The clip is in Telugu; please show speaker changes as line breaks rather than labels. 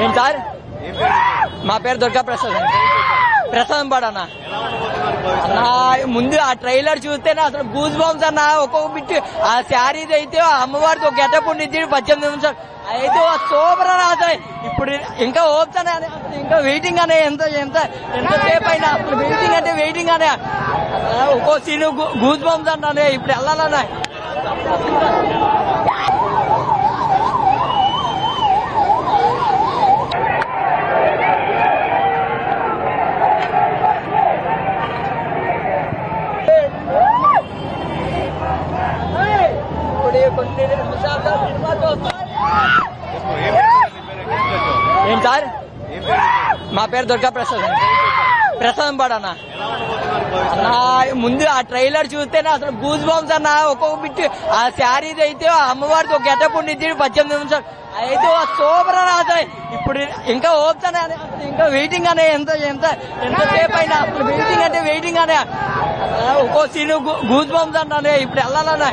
ఏం సార్ మా పేరు దుర్గా ప్రసాద్ ప్రసాదం పాడన్నా అన్నా ముందు ఆ ట్రైలర్ చూస్తేనే అసలు గూజ్ బాంబ్స్ అన్న ఒక్కొక్క బిట్ ఆ శారీది అయితే అమ్మవారితో ఒక గెటప్ ఉండిద్ది 18 నిమిషాలు అయితే సూపర్ అని అసలు ఇప్పుడు ఇంకా హోప్స్ అనే ఇంకా వెయిటింగ్ అనే ఎంతసేపు అయినా అసలు వెయిటింగ్ అంటే వెయిటింగ్ అనే ఒక్కో సీన్ గూజ్ బాంబ్స్ అన్నానే ఇప్పుడు వెళ్ళాలన్నా ఏం సార్ మా పేరు దుర్గా ప్రసాద్ ప్రసాదం పాడన్నా అన్నా ముందు ఆ ట్రైలర్ చూస్తేనే అసలు గూజ్ బాంబ్స్ అన్న ఒక్కొక్క బిట్ ఆ శారీది అయితే అమ్మవారితో ఒక గెటప్ ఉండిద్ది 18 నిమిషాలు అయితే సూపర్ అని అసలు ఇప్పుడు ఇంకా హోప్స్ అనే ఇంకా వెయిటింగ్ అనే ఎంతసేపు అయినా అసలు వెయిటింగ్ అంటే వెయిటింగ్ అనే ఒక్కో సీన్ గూజ్ బాంబ్స్ అన్నానే ఇప్పుడు వెళ్ళాలన్నా